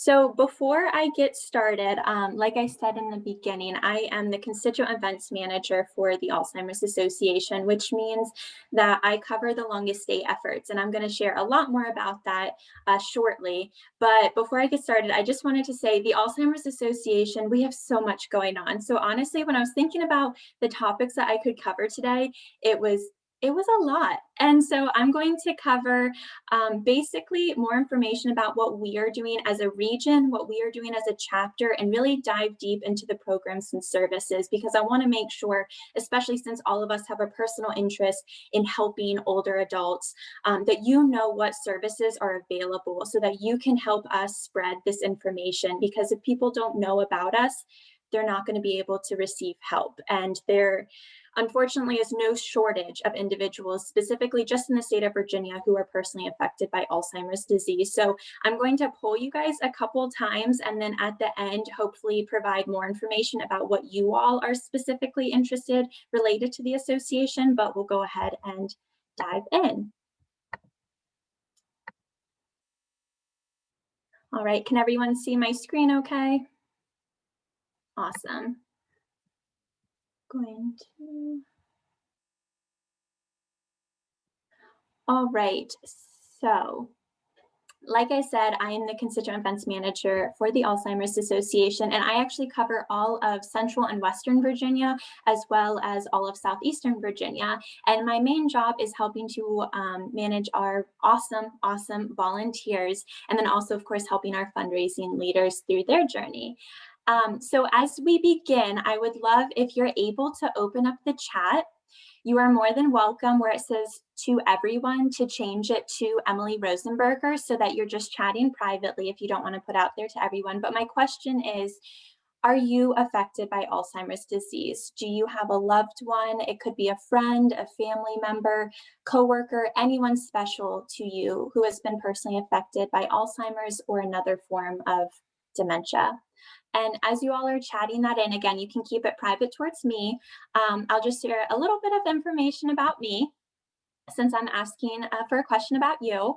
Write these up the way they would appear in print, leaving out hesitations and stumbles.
So before I get started, like I said in the beginning, I am the Constituent Events Manager for the Alzheimer's Association, which means that I cover the longest stay efforts. And I'm going to share a lot more about that shortly. But before I get started, I just wanted to say the Alzheimer's Association, we have so much going on. So honestly, when I was thinking about the topics that I could cover today, it was it was a lot. And so I'm going to cover basically more information about what we are doing as a region, what we are doing as a chapter, and really dive deep into the programs and services because I want to make sure, especially since all of us have a personal interest in helping older adults, that you know what services are available so that you can help us spread this information. Because if people don't know about us, they're not going to be able to receive help. And there, unfortunately, is no shortage of individuals, specifically just in the state of Virginia, who are personally affected by Alzheimer's disease. So I'm going to poll you guys a couple times and then at the end, hopefully provide more information about what you all are specifically interested related to the association, but we'll go ahead and dive in. All right, can everyone see my screen okay? Awesome. Going to. All right, so like I said, I am the Constituent Events Manager for the Alzheimer's Association, and I actually cover all of Central and Western Virginia, as well as all of Southeastern Virginia. And my main job is helping to manage our awesome volunteers, and then also, of course, helping our fundraising leaders through their journey. So as we begin, I would love if you're able to open up the chat. You are more than welcome where it says to everyone to change it to Emily Rosenberger so that you're just chatting privately if you don't want to put out there to everyone. But my question is, are you affected by Alzheimer's disease? Do you have a loved one? It could be a friend, a family member, coworker, anyone special to you who has been personally affected by Alzheimer's or another form of dementia. And as you all are chatting that in, again, you can keep it private towards me. I'll just share a little bit of information about me since I'm asking for a question about you.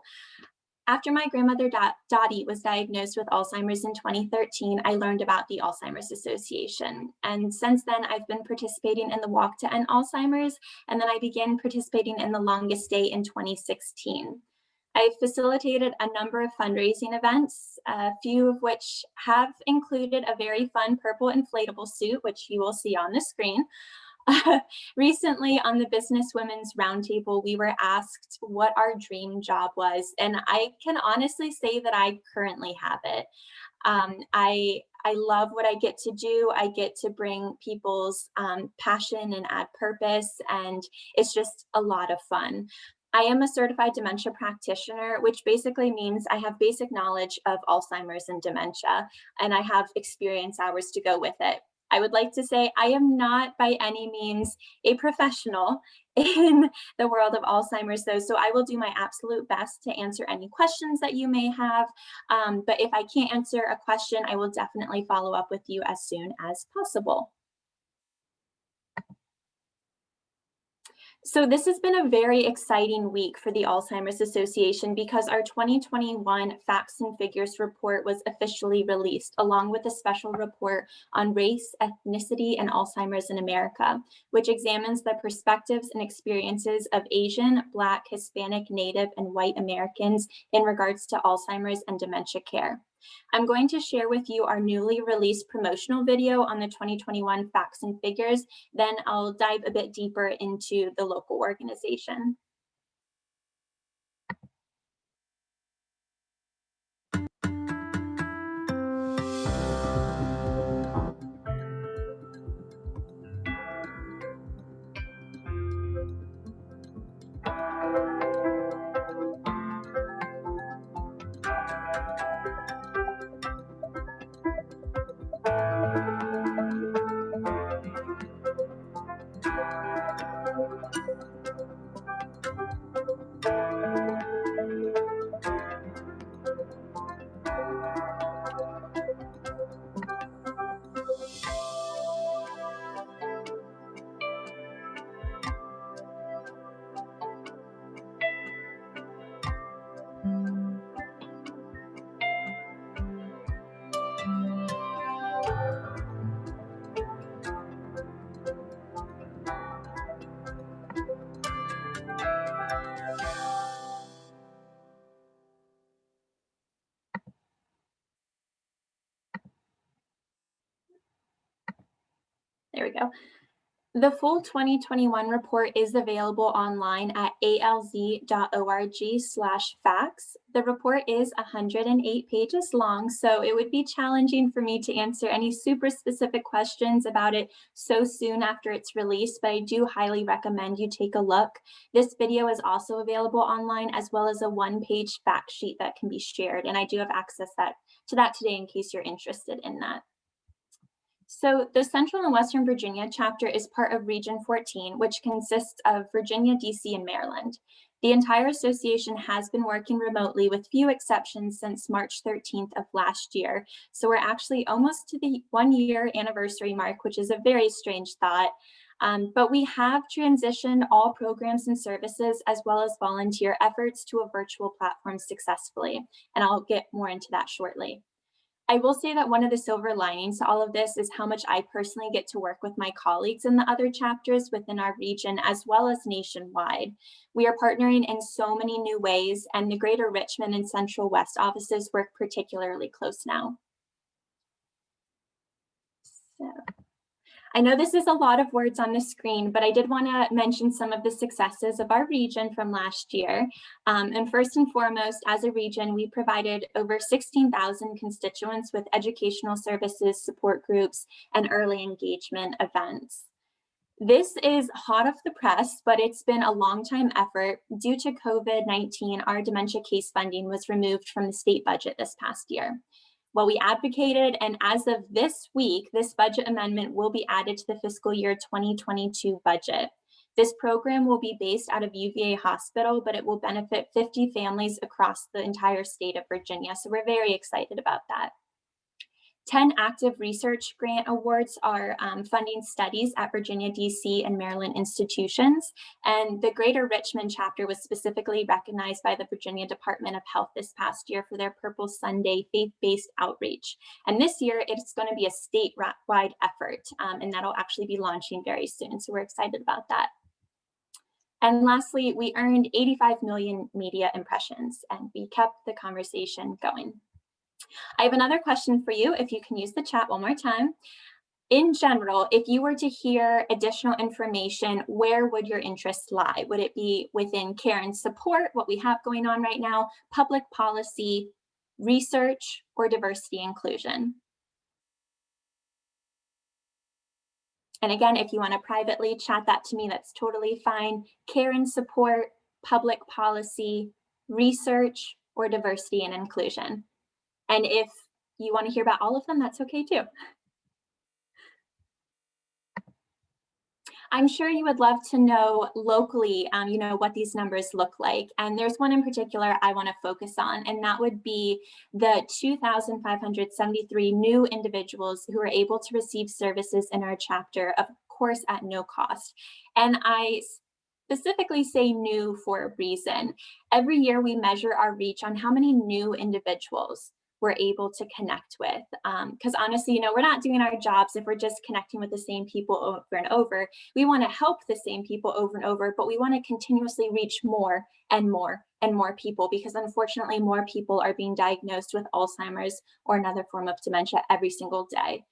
After my grandmother Dottie was diagnosed with Alzheimer's in 2013, I learned about the Alzheimer's Association. And since then, I've been participating in the Walk to End Alzheimer's, and then I began participating in the Longest Day in 2016. I've facilitated a number of fundraising events, a few of which have included a very fun purple inflatable suit, which you will see on the screen. Recently on the Business Women's Roundtable, we were asked what our dream job was, and I can honestly say that I currently have it. I love what I get to do. I get to bring people's passion and add purpose, and it's just a lot of fun. I am a certified dementia practitioner, which basically means I have basic knowledge of Alzheimer's and dementia, and I have experience hours to go with it. I would like to say I am not by any means a professional in the world of Alzheimer's, though, so I will do my absolute best to answer any questions that you may have. But if I can't answer a question, I will definitely follow up with you as soon as possible. So this has been a very exciting week for the Alzheimer's Association because our 2021 Facts and Figures report was officially released, along with a special report on race, ethnicity, and Alzheimer's in America, which examines the perspectives and experiences of Asian, Black, Hispanic, Native, and White Americans in regards to Alzheimer's and dementia care. I'm going to share with you our newly released promotional video on the 2021 Facts and Figures. Then I'll dive a bit deeper into the local organization. There we go. The full 2021 report is available online at alz.org/facts. The report is 108 pages long, so it would be challenging for me to answer any super specific questions about it so soon after its release, but I do highly recommend you take a look. This video is also available online, as well as a one-page fact sheet that can be shared, and I do have access to that today in case you're interested in that. So the Central and Western Virginia chapter is part of Region 14, which consists of Virginia, DC, and Maryland. The entire association has been working remotely with few exceptions since March 13th of last year. So we're actually almost to the 1-year anniversary mark, which is a very strange thought. But we have transitioned all programs and services as well as volunteer efforts to a virtual platform successfully. And I'll get more into that shortly. I will say that one of the silver linings to all of this is how much I personally get to work with my colleagues in the other chapters within our region, as well as nationwide. We are partnering in so many new ways, and the Greater Richmond and Central West offices work particularly close now. So, I know this is a lot of words on the screen, but I did want to mention some of the successes of our region from last year. And first and foremost, as a region, we provided over 16,000 constituents with educational services, support groups, and early engagement events. This is hot off the press, but it's been a long time effort. Due to COVID-19, our dementia case funding was removed from the state budget this past year. Well, we advocated, and as of this week, this budget amendment will be added to the fiscal year 2022 budget. This program will be based out of UVA Hospital, but it will benefit 50 families across the entire state of Virginia. So we're very excited about that. 10 active research grant awards are funding studies at Virginia, DC, and Maryland institutions. And the Greater Richmond chapter was specifically recognized by the Virginia Department of Health this past year for their Purple Sunday faith-based outreach. And this year, it's going to be a statewide effort, and that'll actually be launching very soon. So we're excited about that. And lastly, we earned 85 million media impressions, and we kept the conversation going. I have another question for you, if you can use the chat one more time. In general, if you were to hear additional information, where would your interest lie? Would it be within care and support, what we have going on right now, public policy, research, or diversity inclusion? And again, if you want to privately chat that to me, that's totally fine. Care and support, public policy, research, or diversity and inclusion. And if you want to hear about all of them, that's okay too. I'm sure you would love to know locally, what these numbers look like. And there's one in particular I want to focus on, and that would be the 2,573 new individuals who are able to receive services in our chapter, of course, at no cost. And I specifically say new for a reason. Every year we measure our reach on how many new individuals we're able to connect with. Because honestly, we're not doing our jobs if we're just connecting with the same people over and over. We want to help the same people over and over, but we want to continuously reach more and more and more people, because unfortunately more people are being diagnosed with Alzheimer's or another form of dementia every single day.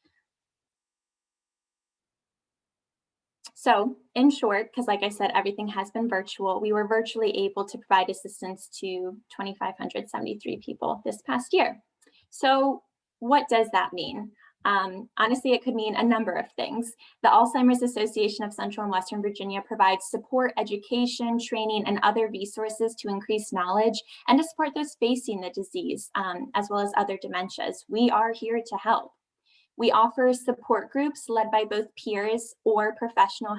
So in short, because like I said, everything has been virtual, we were virtually able to provide assistance to 2,573 people this past year. So what does that mean? Honestly, it could mean a number of things. The Alzheimer's Association of Central and Western Virginia provides support, education, training, and other resources to increase knowledge and to support those facing the disease, as well as other dementias. We are here to help. We offer support groups led by both peers or professionals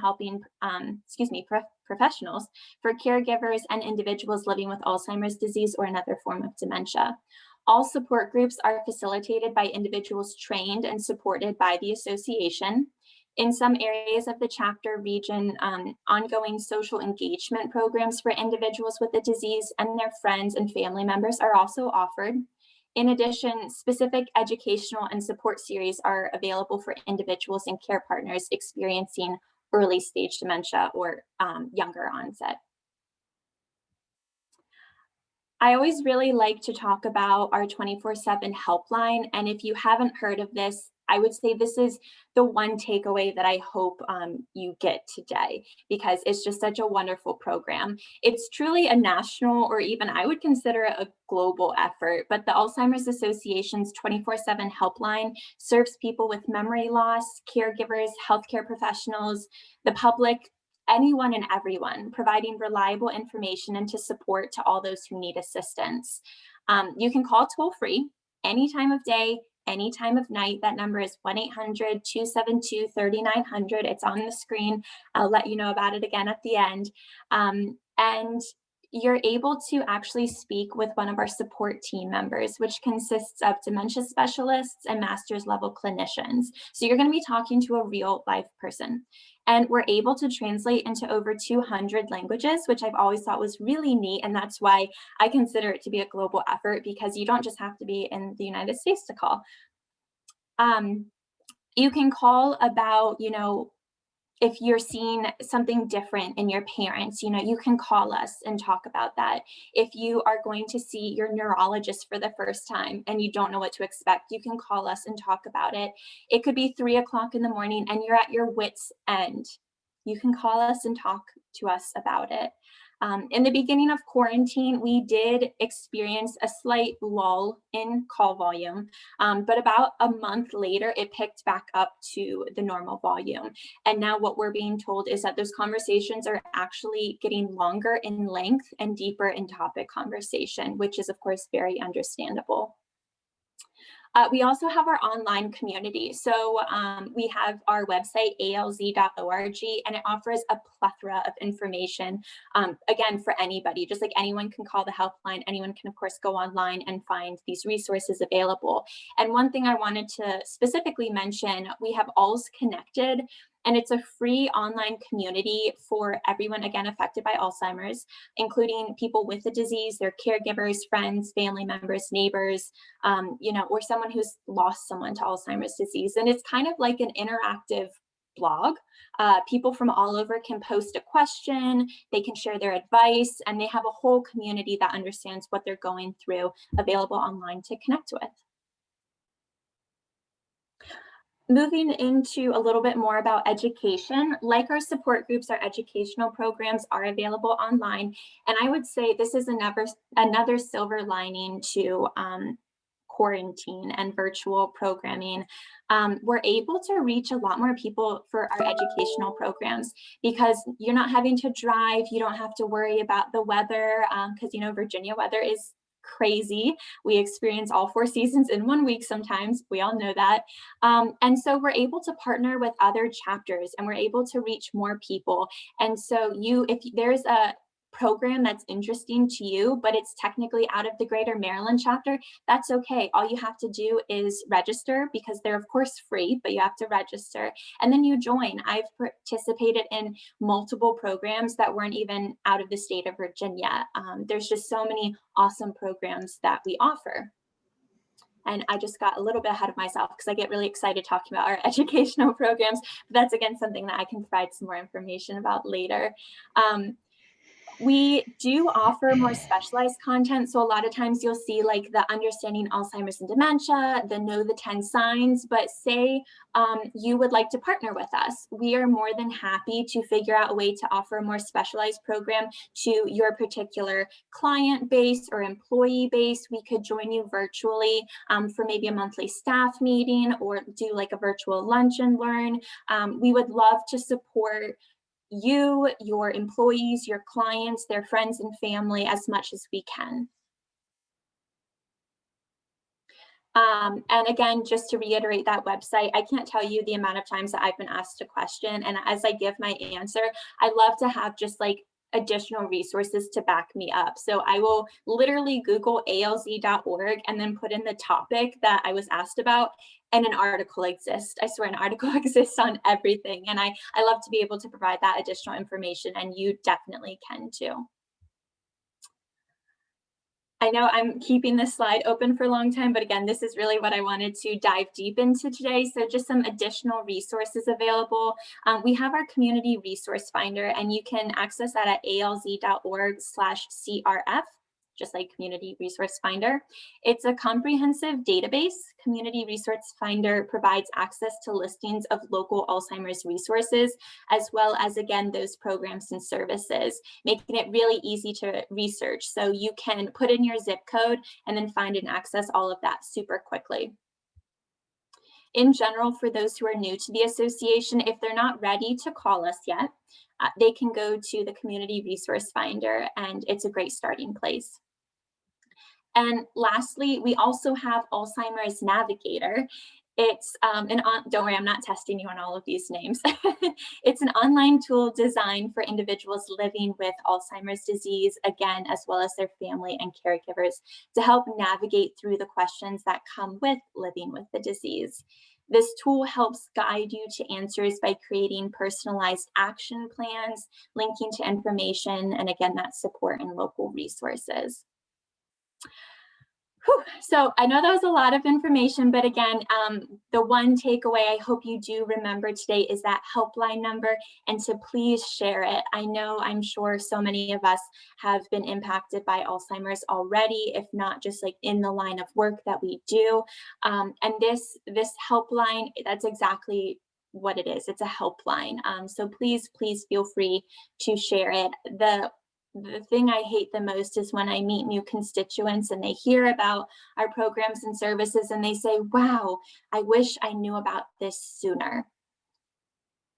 for caregivers and individuals living with Alzheimer's disease or another form of dementia. All support groups are facilitated by individuals trained and supported by the association. In some areas of the chapter region, ongoing social engagement programs for individuals with the disease and their friends and family members are also offered. In addition, specific educational and support series are available for individuals and care partners experiencing early stage dementia or younger onset. I always really like to talk about our 24/7 helpline, and if you haven't heard of this, I would say this is the one takeaway that I hope you get today, because it's just such a wonderful program. It's truly a national, or even I would consider it a global effort, but the Alzheimer's Association's 24/7 helpline serves people with memory loss, caregivers, healthcare professionals, the public, anyone and everyone, providing reliable information and to support to all those who need assistance. You can call toll free any time of day, any time of night. That number is 1-800-272-3900. It's on the screen. I'll let you know about it again at the end. And you're able to actually speak with one of our support team members, which consists of dementia specialists and master's level clinicians. So you're going to be talking to a real life person. And we're able to translate into over 200 languages, which I've always thought was really neat. And that's why I consider it to be a global effort, because you don't just have to be in the United States to call. You can call about, if you're seeing something different in your parents, you can call us and talk about that. If you are going to see your neurologist for the first time and you don't know what to expect, you can call us and talk about it. It could be 3 o'clock in the morning and you're at your wit's end. You can call us and talk to us about it. In the beginning of quarantine, we did experience a slight lull in call volume, but about a month later, it picked back up to the normal volume. And now what we're being told is that those conversations are actually getting longer in length and deeper in topic conversation, which is, of course, very understandable. We also have our online community. So we have our website, alz.org, and it offers a plethora of information, again, for anybody. Just like anyone can call the helpline, anyone can, of course, go online and find these resources available. And one thing I wanted to specifically mention, we have Alz Connected, and it's a free online community for everyone, again, affected by Alzheimer's, including people with the disease, their caregivers, friends, family members, neighbors, or someone who's lost someone to Alzheimer's disease. And it's kind of like an interactive blog. People from all over can post a question, they can share their advice, and they have a whole community that understands what they're going through, available online to connect with. Moving into a little bit more about education, like our support groups, our educational programs are available online. And I would say this is another silver lining to quarantine and virtual programming. We're able to reach a lot more people for our educational programs, because you're not having to drive, you don't have to worry about the weather, because Virginia weather is crazy. We experience all 4 seasons in 1 week sometimes. We all know that. And so we're able to partner with other chapters and we're able to reach more people. And so if there's a program that's interesting to you, but it's technically out of the Greater Maryland chapter, that's okay. All you have to do is register, because they're of course free, but you have to register and then you join. I've participated in multiple programs that weren't even out of the state of Virginia. There's just so many awesome programs that we offer. And I just got a little bit ahead of myself because I get really excited talking about our educational programs. But that's, again, something that I can provide some more information about later. We do offer more specialized content. So a lot of times you'll see like the Understanding Alzheimer's and Dementia, the Know the 10 Signs, but say you would like to partner with us. We are more than happy to figure out a way to offer a more specialized program to your particular client base or employee base. We could join you virtually for maybe a monthly staff meeting, or do like a virtual lunch and learn. We would love to support you, your employees, your clients, their friends and family as much as we can. And again, just to reiterate that website, I can't tell you the amount of times that I've been asked a question, and as I give my answer, I love to have just like additional resources to back me up. So I will literally Google alz.org and then put in the topic that I was asked about, and an article exists. I swear an article exists on everything. And I love to be able to provide that additional information, and you definitely can too. I know I'm keeping this slide open for a long time, but again, this is really what I wanted to dive deep into today. So just some additional resources available. We have our community resource finder, and you can access that at alz.org/CRF. just like Community Resource Finder. It's a comprehensive database. Community Resource Finder provides access to listings of local Alzheimer's resources, as well as, again, those programs and services, making it really easy to research. So you can put in your zip code and then find and access all of that super quickly. In general, for those who are new to the association, if they're not ready to call us yet, they can go to the Community Resource Finder, and it's a great starting place. And lastly, we also have Alzheimer's Navigator. It's don't worry, I'm not testing you on all of these names. It's an online tool designed for individuals living with Alzheimer's disease, again, as well as their family and caregivers, to help navigate through the questions that come with living with the disease. This tool helps guide you to answers by creating personalized action plans, linking to information, and again, that support and local resources. Whew. So I know that was a lot of information, but again, the one takeaway I hope you do remember today is that helpline number, and to please share it. I'm sure so many of us have been impacted by Alzheimer's already, if not just like in the line of work that we do. And this helpline, that's exactly what it is. It's a helpline. So please feel free to share it. The thing I hate the most is when I meet new constituents and they hear about our programs and services and they say, wow, I wish I knew about this sooner.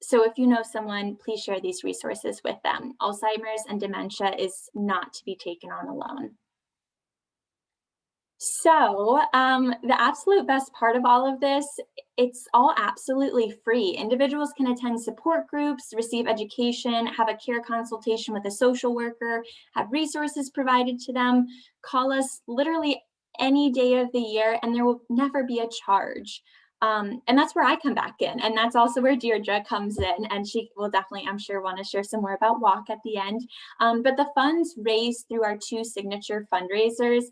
So if you know someone, please share these resources with them. Alzheimer's and dementia is not to be taken on alone. So the absolute best part of all of this, it's all absolutely free. Individuals can attend support groups, receive education, have a care consultation with a social worker, have resources provided to them, call us literally any day of the year, and there will never be a charge. And that's where I come back in. And that's also where Deirdre comes in. And she will definitely, I'm sure, want to share some more about WALK at the end. But the funds raised through our 2 signature fundraisers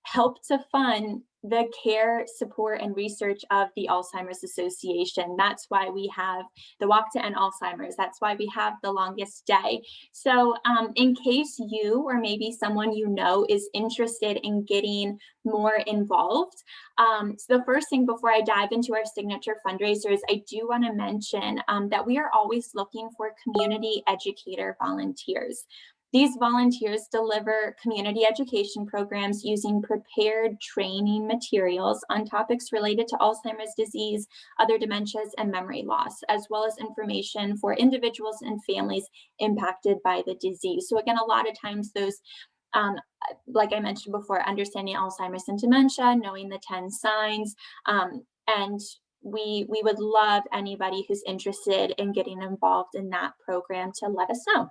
help to fund the care, support, and research of the Alzheimer's Association. That's why we have the Walk to End Alzheimer's. That's why we have the longest day. So in case you or maybe someone you know is interested in getting more involved, so the first thing before I dive into our signature fundraisers, I do want to mention that we are always looking for community educator volunteers. These volunteers deliver community education programs using prepared training materials on topics related to Alzheimer's disease, other dementias, and memory loss, as well as information for individuals and families impacted by the disease. So again, a lot of times those, like I mentioned before, understanding Alzheimer's and dementia, knowing the 10 signs, and we would love anybody who's interested in getting involved in that program to let us know.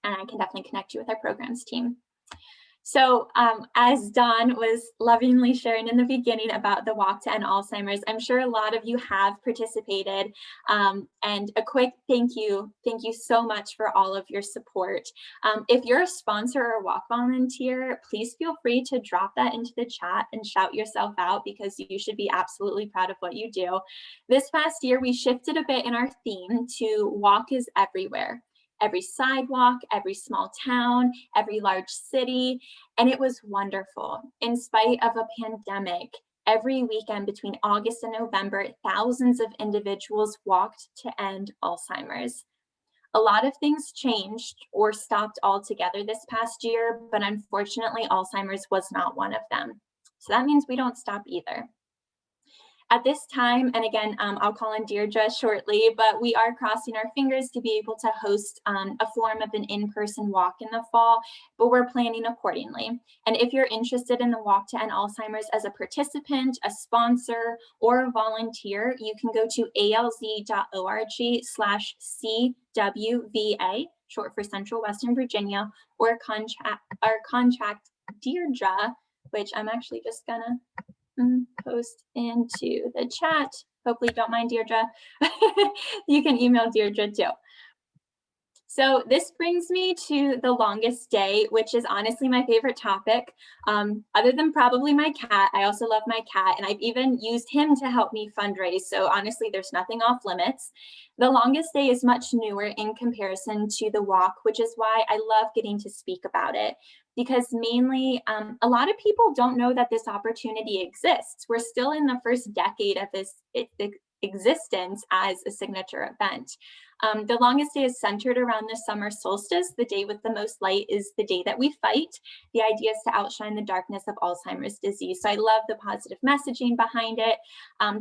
And I can definitely connect you with our programs team. So as Dawn was lovingly sharing in the beginning about the Walk to End Alzheimer's, I'm sure a lot of you have participated, and a quick thank you so much for all of your support. If you're a sponsor or walk volunteer, please feel free to drop that into the chat and shout yourself out, because you should be absolutely proud of what you do. This past year, we shifted a bit in our theme to Walk is Everywhere. Every sidewalk, every small town, every large city, and it was wonderful. In spite of a pandemic, every weekend between August and November, thousands of individuals walked to end Alzheimer's. A lot of things changed or stopped altogether this past year, but unfortunately, Alzheimer's was not one of them. So that means we don't stop either. At this time, and again, I'll call on Deirdre shortly, but we are crossing our fingers to be able to host a form of an in-person walk in the fall, but we're planning accordingly. And if you're interested in the Walk to End Alzheimer's as a participant, a sponsor, or a volunteer, you can go to alz.org/CWVA, short for Central Western Virginia, or contact Deirdre, which I'm actually just gonna post into the chat. Hopefully you don't mind, Deirdre. You can email Deirdre too. So this brings me to the longest day, which is honestly my favorite topic. Other than probably my cat, I also love my cat, and I've even used him to help me fundraise. So honestly, there's nothing off limits. The longest day is much newer in comparison to the walk, which is why I love getting to speak about it. because mainly a lot of people don't know that this opportunity exists. We're still in the first decade of this existence as a signature event. The longest day is centered around the summer solstice. The day with the most light is the day that we fight. The idea is to outshine the darkness of Alzheimer's disease. So I love the positive messaging behind it.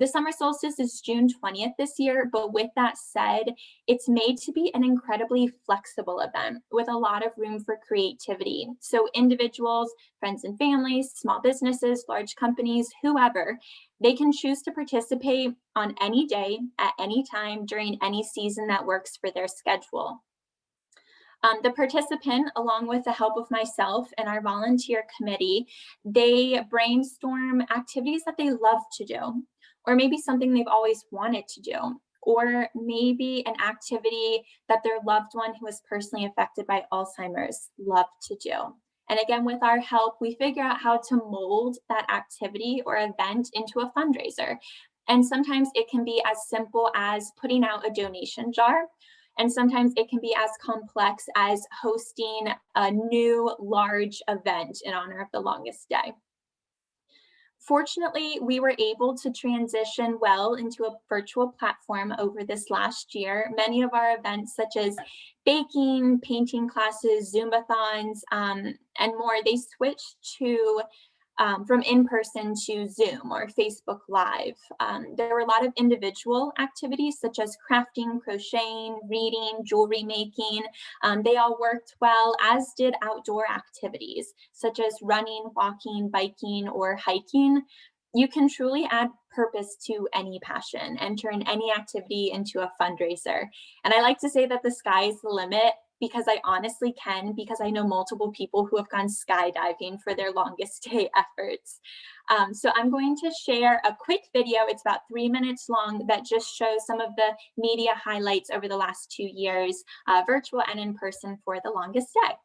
The summer solstice is June 20th this year, but with that said, it's made to be an incredibly flexible event with a lot of room for creativity. So individuals, friends and families, small businesses, large companies, whoever, they can choose to participate on any day, at any time, during any season that works for their schedule. The participant, along with the help of myself and our volunteer committee, they brainstorm activities that they love to do, or maybe something they've always wanted to do, or maybe an activity that their loved one who is personally affected by Alzheimer's loved to do. And again, with our help, we figure out how to mold that activity or event into a fundraiser. And sometimes it can be as simple as putting out a donation jar. And sometimes it can be as complex as hosting a new large event in honor of the longest day. Fortunately, we were able to transition well into a virtual platform over this last year. Many of our events, such as baking, painting classes, Zumbathons, and more, they switched to from in-person to Zoom or Facebook Live. There were a lot of individual activities such as crafting, crocheting, reading, jewelry making. They all worked well, as did outdoor activities such as running, walking, biking, or hiking. You can truly add purpose to any passion and turn any activity into a fundraiser. And I like to say that the sky is the limit, because I honestly can, because I know multiple people who have gone skydiving for their longest day efforts. So I'm going to share a quick video. It's about 3 minutes long that just shows some of the media highlights over the last 2 years, virtual and in person, for the longest day.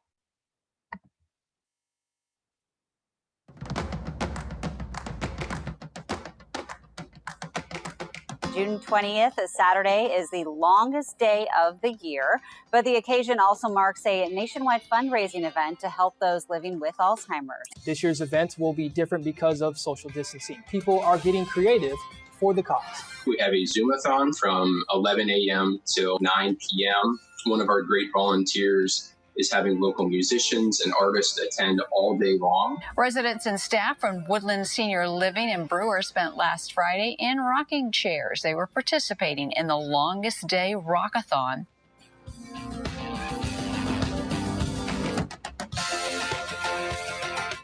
June 20th, a Saturday, is the longest day of the year, but the occasion also marks a nationwide fundraising event to help those living with Alzheimer's. This year's event will be different because of social distancing. People are getting creative for the cause. We have a Zoomathon from 11 a.m. till 9 p.m. One of our great volunteers is having local musicians and artists attend all day long. Residents and staff from Woodland Senior Living and Brewer spent last Friday in rocking chairs. They were participating in the longest day rockathon.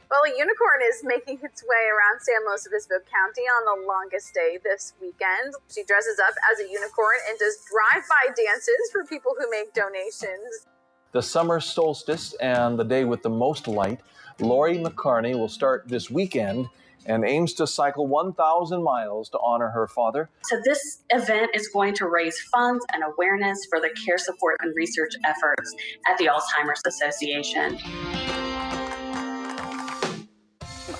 Well, a unicorn is making its way around San Luis Obispo County on the longest day this weekend. She dresses up as a unicorn and does drive-by dances for people who make donations. The summer solstice and the day with the most light, Lori McCarney will start this weekend and aims to cycle 1,000 miles to honor her father. So this event is going to raise funds and awareness for the care support and research efforts at the Alzheimer's Association.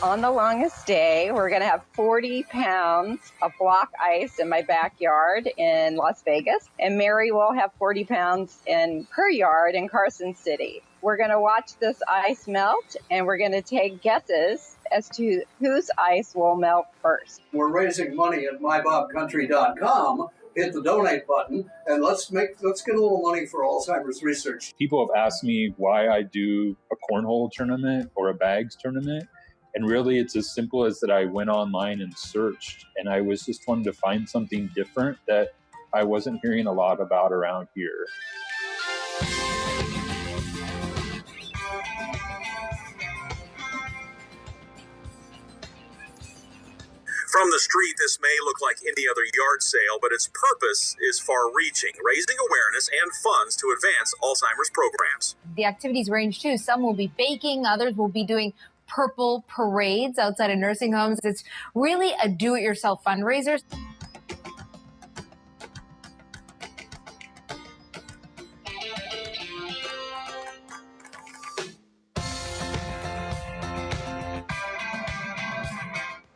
On the longest day, we're going to have 40 pounds of block ice in my backyard in Las Vegas, and Mary will have 40 pounds in her yard in Carson City. We're going to watch this ice melt, and we're going to take guesses as to whose ice will melt first. We're raising money at mybobcountry.com. Hit the donate button, and let's get a little money for Alzheimer's research. People have asked me why I do a cornhole tournament or a bags tournament. And really, it's as simple as that I went online and searched, and I was just wanting to find something different that I wasn't hearing a lot about around here. From the street, this may look like any other yard sale, but its purpose is far-reaching, raising awareness and funds to advance Alzheimer's programs. The activities range too. Some will be baking, others will be doing purple parades outside of nursing homes. It's really a do-it-yourself fundraiser.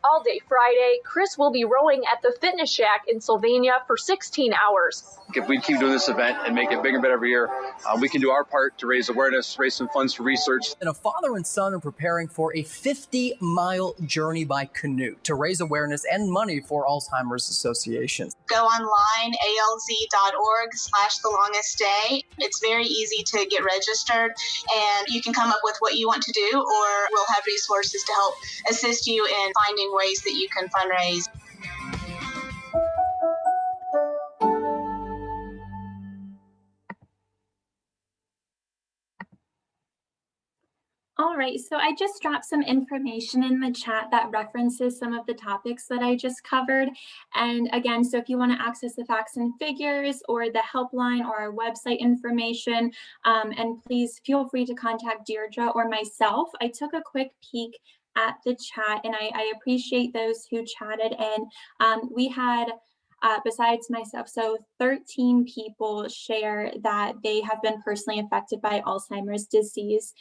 All day Friday, Chris will be rowing at the Fitness Shack in Sylvania for 16 hours. If we keep doing this event and make it bigger and better every year, we can do our part to raise awareness, raise some funds for research. And a father and son are preparing for a 50-mile journey by canoe to raise awareness and money for Alzheimer's Association. Go online, alz.org/thelongestday. It's very easy to get registered, and you can come up with what you want to do, or we'll have resources to help assist you in finding ways that you can fundraise. All right, so I just dropped some information in the chat that references some of the topics that I just covered. And again, so if you want to access the facts and figures or the helpline or our website information, and please feel free to contact Deirdre or myself. I took a quick peek at the chat, and I appreciate those who chatted. And we had, besides myself, so 13 people share that they have been personally affected by Alzheimer's disease.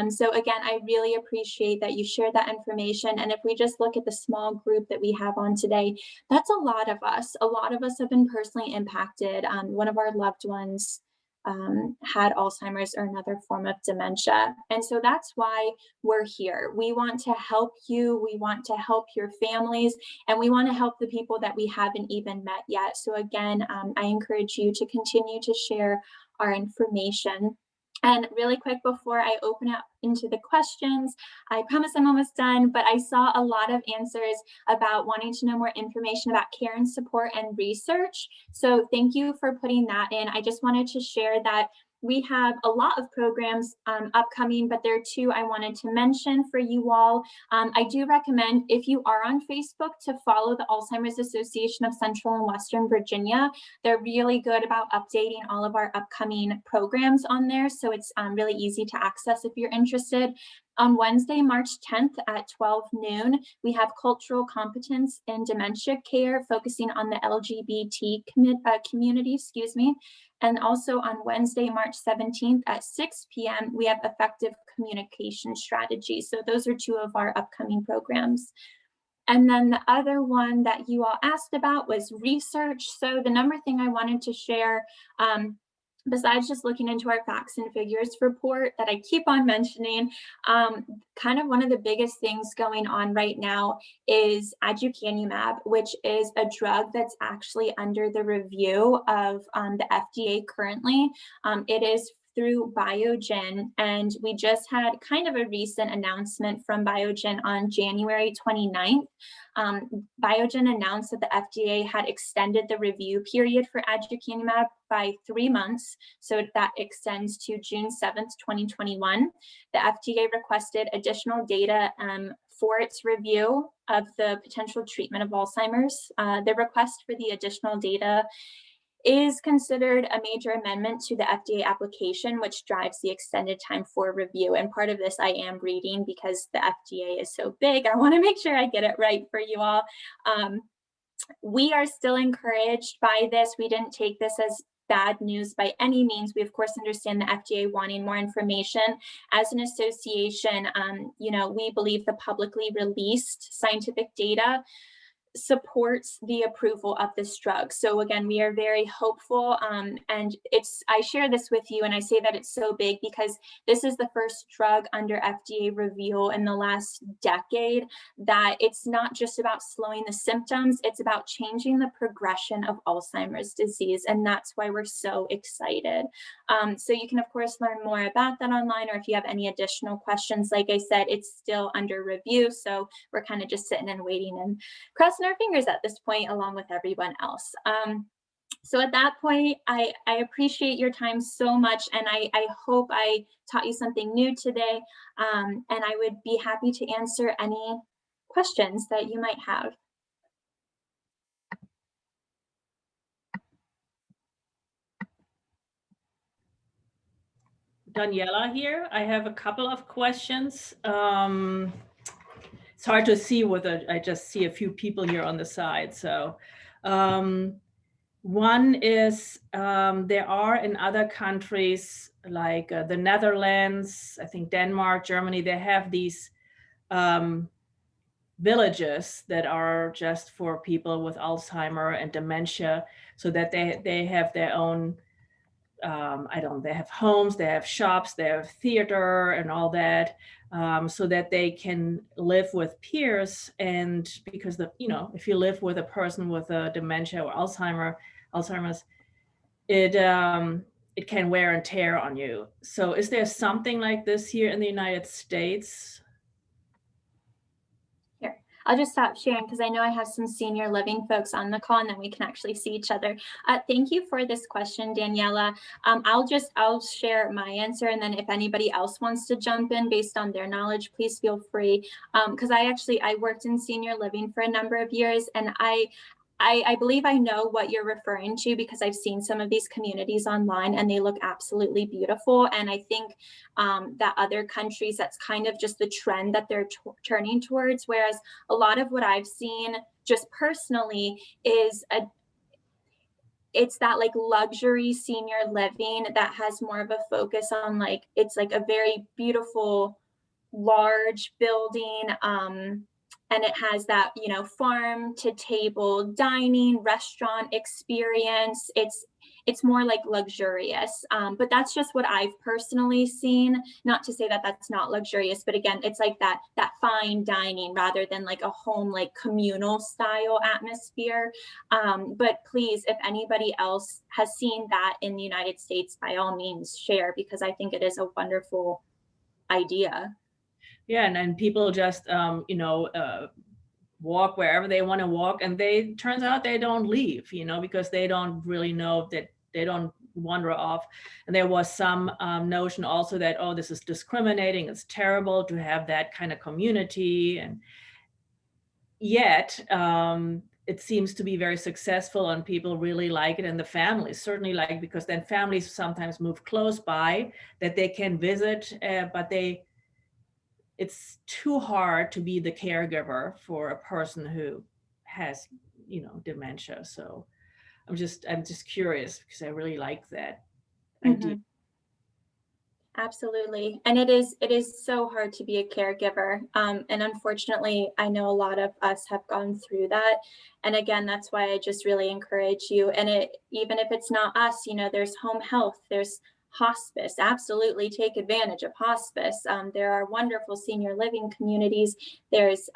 So again, I really appreciate that you share that information. And if we just look at the small group that we have on today, that's a lot of us. A lot of us have been personally impacted. One of our loved ones had Alzheimer's or another form of dementia. And so that's why we're here. We want to help you. We want to help your families, and we want to help the people that we haven't even met yet. So again, I encourage you to continue to share our information. And really quick, before I open up into the questions, I promise I'm almost done, but I saw a lot of answers about wanting to know more information about care and support and research. So thank you for putting that in. I just wanted to share that we have a lot of programs upcoming, but there are two I wanted to mention for you all. I do recommend, if you are on Facebook, to follow the Alzheimer's Association of Central and Western Virginia. They're really good about updating all of our upcoming programs on there, so it's really easy to access if you're interested. On Wednesday, March 10th at 12 noon, we have cultural competence in dementia care, focusing on the LGBT community, And also on Wednesday, March 17th at 6 p.m., we have effective communication strategies. So those are two of our upcoming programs. And then the other one that you all asked about was research. So the number thing I wanted to share, besides just looking into our facts and figures report that I keep on mentioning, kind of one of the biggest things going on right now is aducanumab, which is a drug that's actually under the review of the FDA currently. It is through Biogen, and we just had kind of a recent announcement from Biogen on January 29th. Biogen announced that the FDA had extended the review period for aducanumab by 3 months, so that extends to June 7th, 2021. The FDA requested additional data for its review of the potential treatment of Alzheimer's. The request for the additional data is considered a major amendment to the FDA application, which drives the extended time for review. And part of this I am reading because the FDA is so big. I want to make sure I get it right for you all. We are still encouraged by this. We didn't take this as bad news by any means. We of course understand the FDA wanting more information. As an association, we believe the publicly released scientific data supports the approval of this drug. So again, we are very hopeful, and I share this with you, and I say that it's so big because this is the first drug under FDA review in the last decade that it's not just about slowing the symptoms, it's about changing the progression of Alzheimer's disease, and that's why we're so excited. So you can of course learn more about that online, or if you have any additional questions, like I said, it's still under review, so we're kind of just sitting and waiting and crossing our fingers at this point along with everyone else. So at that point, I appreciate your time so much, and I hope I taught you something new today, and I would be happy to answer any questions that you might have. Daniela here. I have a couple of questions. It's hard to see whether I just see a few people here on the side. So one is there are in other countries like the Netherlands, I think Denmark, Germany, they have these villages that are just for people with Alzheimer and dementia, so that they have their own, they have homes, they have shops, they have theater and all that, so that they can live with peers. And because if you live with a person with a dementia or Alzheimer's, it can wear and tear on you. So is there something like this here in the United States? Here, I'll just stop sharing because I know I have some senior living folks on the call, and then we can actually see each other. Thank you for this question, Daniela. I'll share my answer, and then if anybody else wants to jump in based on their knowledge, please feel free. Because I worked in senior living for a number of years, and I believe I know what you're referring to because I've seen some of these communities online and they look absolutely beautiful. And I think that other countries, that's kind of just the trend that they're turning towards. Whereas a lot of what I've seen just personally is it's that like luxury senior living that has more of a focus on it's like a very beautiful, large building. And it has that, farm to table dining, restaurant experience. It's more like luxurious, but that's just what I've personally seen. Not to say that that's not luxurious, but again, it's like that fine dining rather than like a home, like communal style atmosphere. But please, if anybody else has seen that in the United States, by all means share, because I think it is a wonderful idea. Yeah, and people just walk wherever they want to walk, and turns out they don't leave, because they don't really know that they don't wander off. And there was some notion also that, oh, this is discriminating, it's terrible to have that kind of community, and yet it seems to be very successful, and people really like it, and the families certainly like it, because then families sometimes move close by that they can visit, but it's too hard to be the caregiver for a person who has, dementia. So I'm just curious because I really like that idea. Absolutely. And it is so hard to be a caregiver. And unfortunately, I know a lot of us have gone through that. And again, that's why I just really encourage you. And even if it's not us, there's home health, there's hospice. Absolutely take advantage of hospice. There are wonderful senior living communities. There's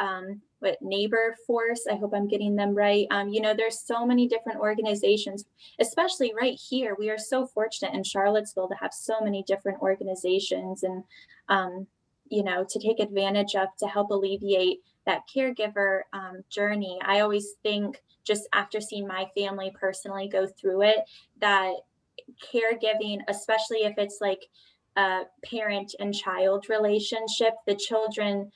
Neighbor Force, I hope I'm getting them right. There's so many different organizations, especially right here. We are so fortunate in Charlottesville to have so many different organizations and to take advantage of to help alleviate that caregiver journey. I always think, just after seeing my family personally go through it, that caregiving, especially if it's like a parent and child relationship, the children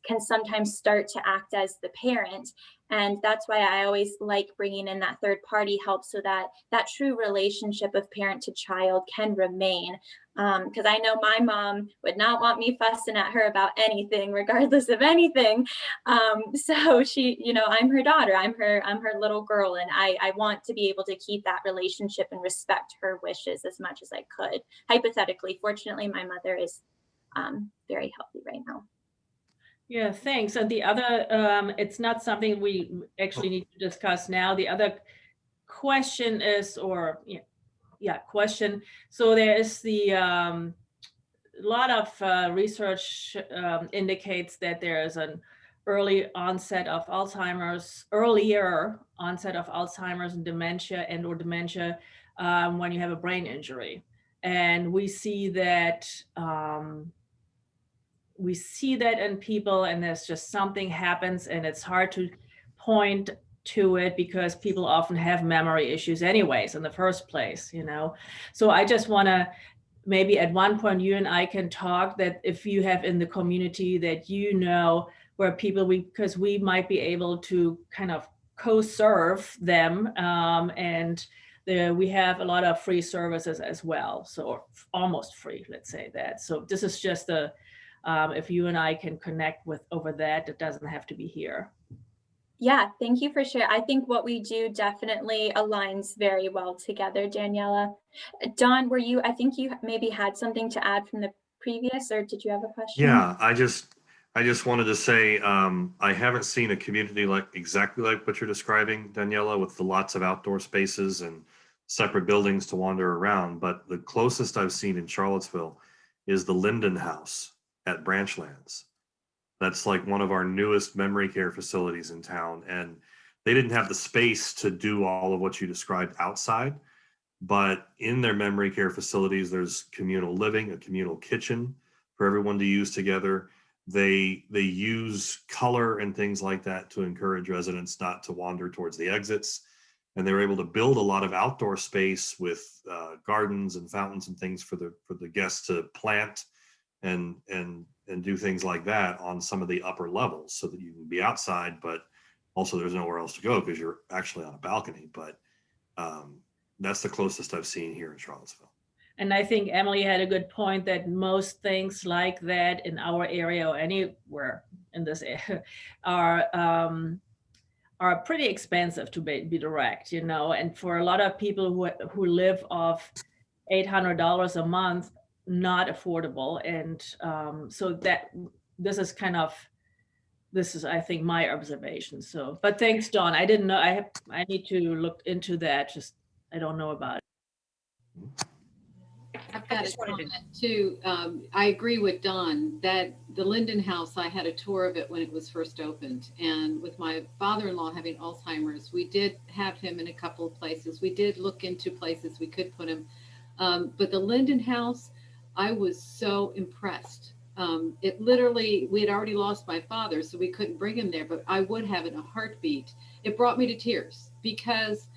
can sometimes start to act as the parent. And that's why I always like bringing in that third party help, so that that true relationship of parent to child can remain. Because I know my mom would not want me fussing at her about anything, regardless of anything. So she, I'm her daughter, I'm her little girl, and I want to be able to keep that relationship and respect her wishes as much as I could. Hypothetically, fortunately, my mother is very healthy right now. Yeah, thanks. And the other, it's not something we actually need to discuss now. The other question is, question. So there is a lot of research indicates that there is an earlier onset of Alzheimer's and dementia or dementia when you have a brain injury. And we see that in people, and there's just something happens, and it's hard to point to it because people often have memory issues anyways in the first place, So I just want to, maybe at one point you and I can talk, that if you have in the community that where people, because we might be able to kind of co-serve them, and we have a lot of free services as well, so almost free, let's say that. So this is just if you and I can connect with over that, it doesn't have to be here. Yeah, thank you for sharing. I think what we do definitely aligns very well together, Daniela. Dawn, I think you maybe had something to add from the previous, or did you have a question? Yeah, I just wanted to say I haven't seen a community like exactly like what you're describing, Daniela, with the lots of outdoor spaces and separate buildings to wander around. But the closest I've seen in Charlottesville is the Linden House at Branchlands. That's like one of our newest memory care facilities in town. And they didn't have the space to do all of what you described outside. But in their memory care facilities, there's communal living, a communal kitchen for everyone to use together. They use color and things like that to encourage residents not to wander towards the exits. And they were able to build a lot of outdoor space with gardens and fountains and things for the guests to plant and do things like that on some of the upper levels, so that you can be outside, but also there's nowhere else to go because you're actually on a balcony. But that's the closest I've seen here in Charlottesville. And I think Emily had a good point that most things like that in our area or anywhere in this area are pretty expensive, to be direct, and for a lot of people who live off $800 a month, not affordable. And so that this is I think my observation. So, but thanks, Dawn. I didn't know. I need to look into that. Just I don't know about it. I've got a comment too. I agree with Don that the Linden House, I had a tour of it when it was first opened. And with my father-in-law having Alzheimer's, we did have him in a couple of places. We did look into places we could put him. But the Linden House, I was so impressed. It literally, we had already lost my father, so we couldn't bring him there, but I would have in a heartbeat. It brought me to tears because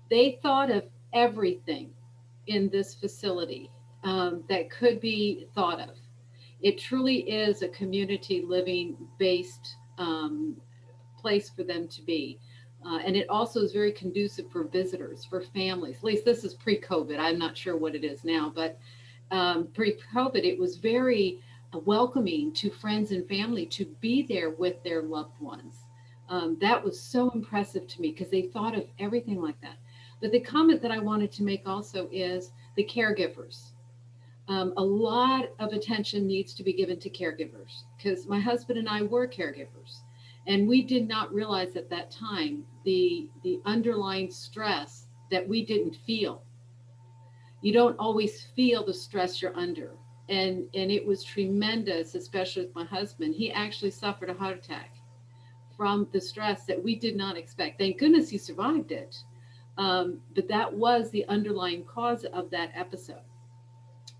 they thought of everything in this facility that could be thought of. It truly is a community living based place for them to be. And it also is very conducive for visitors, for families. At least this is pre-COVID. I'm not sure what it is now, but pre-COVID, it was very welcoming to friends and family to be there with their loved ones. That was so impressive to me because they thought of everything like that. But the comment that I wanted to make also is the caregivers. A lot of attention needs to be given to caregivers because my husband and I were caregivers. And we did not realize at that time the underlying stress that we didn't feel. You don't always feel the stress you're under. And it was tremendous, especially with my husband. He actually suffered a heart attack from the stress that we did not expect. Thank goodness he survived it. But that was the underlying cause of that episode.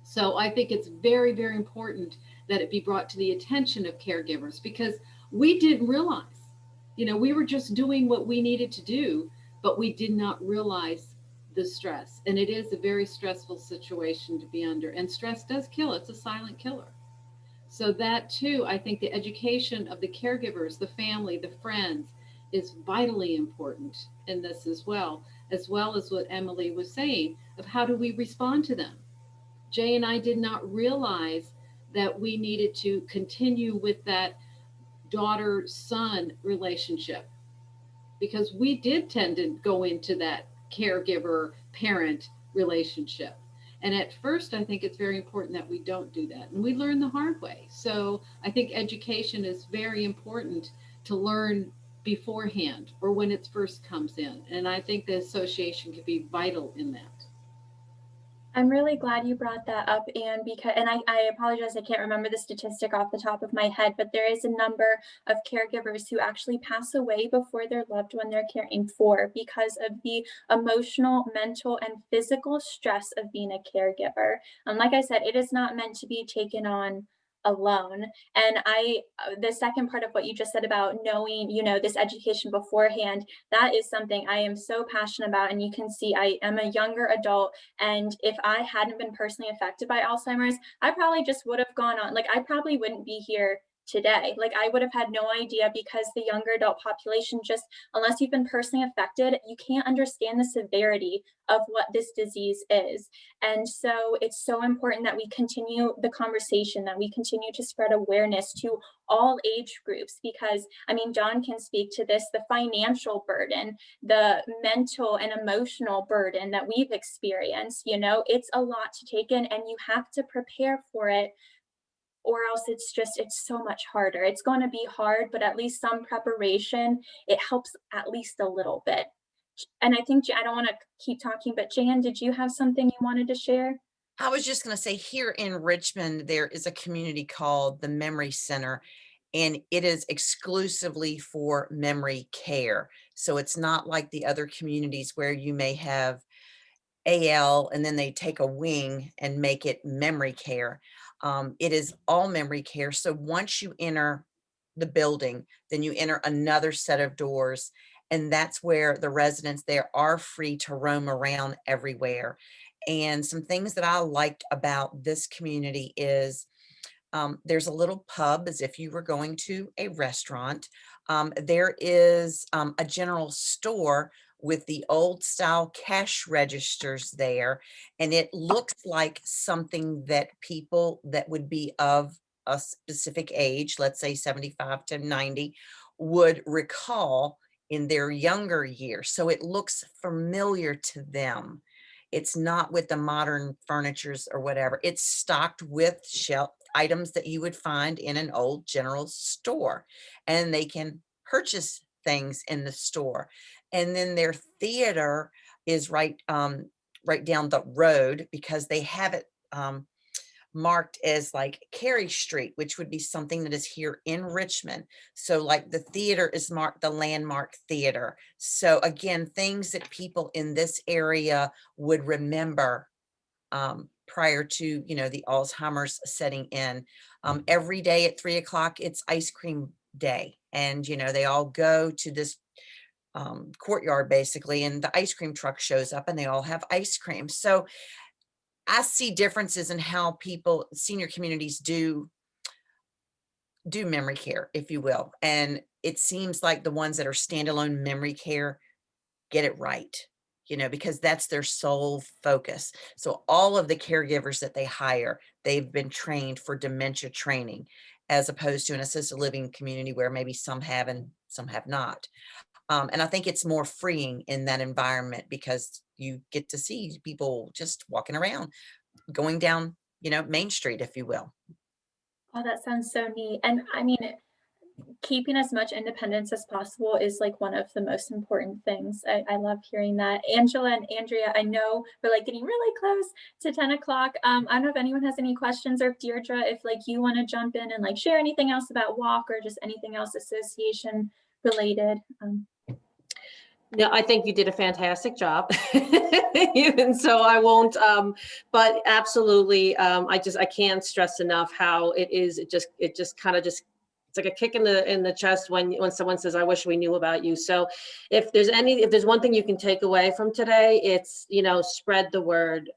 So I think it's very, very important that it be brought to the attention of caregivers because we didn't realize, we were just doing what we needed to do, but we did not realize the stress. And it is a very stressful situation to be under. And stress does kill. It's a silent killer. So that too, I think the education of the caregivers, the family, the friends is vitally important in this as well as what Emily was saying of how do we respond to them. Jay and I did not realize that we needed to continue with that daughter-son relationship because we did tend to go into that caregiver-parent relationship. And at first, I think it's very important that we don't do that. And we learn the hard way. So I think education is very important to learn beforehand or when it first comes in. And I think the association could be vital in that. I'm really glad you brought that up, Anne, and I apologize, I can't remember the statistic off the top of my head, but there is a number of caregivers who actually pass away before their loved one they're caring for because of the emotional, mental, and physical stress of being a caregiver. And like I said, it is not meant to be taken on alone. And the second part of what you just said about knowing, this education beforehand, that is something I am so passionate about. And you can see I am a younger adult. And if I hadn't been personally affected by Alzheimer's, I probably just would have gone on, I probably wouldn't be here today. I would have had no idea because the younger adult population, just unless you've been personally affected, you can't understand the severity of what this disease is. And so it's so important that we continue the conversation, that we continue to spread awareness to all age groups, because John can speak to this, the financial burden, the mental and emotional burden that we've experienced, it's a lot to take in and you have to prepare for it or else it's so much harder. It's going to be hard, but at least some preparation, it helps at least a little bit. And I think, I don't want to keep talking, but Jan, did you have something you wanted to share? I was just going to say, here in Richmond, there is a community called the Memory Center, and it is exclusively for memory care. So it's not like the other communities where you may have AL and then they take a wing and make it memory care. It is all memory care. So once you enter the building, then you enter another set of doors, and that's where the residents there are free to roam around everywhere. And some things that I liked about this community is there's a little pub as if you were going to a restaurant. There is a general store with the old style cash registers there. And it looks like something that people that would be of a specific age, let's say 75 to 90, would recall in their younger years. So it looks familiar to them. It's not with the modern furnitures or whatever. It's stocked with shelf items that you would find in an old general store, and they can purchase things in the store. And then their theater is right down the road, because they have it marked as like Carey Street, which would be something that is here in Richmond. So like the theater is marked the Landmark Theater. So again, things that people in this area would remember prior to, the Alzheimer's setting in. Every day at 3 o'clock, it's ice cream day. And, they all go to this courtyard basically, and the ice cream truck shows up and they all have ice cream. So I see differences in how senior communities do memory care, if you will. And it seems like the ones that are standalone memory care get it right, because that's their sole focus. So all of the caregivers that they hire, they've been trained for dementia training, as opposed to an assisted living community where maybe some have and some have not. And I think it's more freeing in that environment, because you get to see people just walking around, going down, Main Street, if you will. Oh, that sounds so neat. And I mean, keeping as much independence as possible is like one of the most important things. I love hearing that. Angela and Andrea, I know we're like getting really close to 10 o'clock. I don't know if anyone has any questions, or if Deirdre, if like you want to jump in and like share anything else about WALK or just anything else association related. No, I think you did a fantastic job. Even so, I won't, but absolutely, I can't stress enough how it is. It just kind of it's like a kick in the chest when someone says, I wish we knew about you. So if there's one thing you can take away from today, it's, spread the word.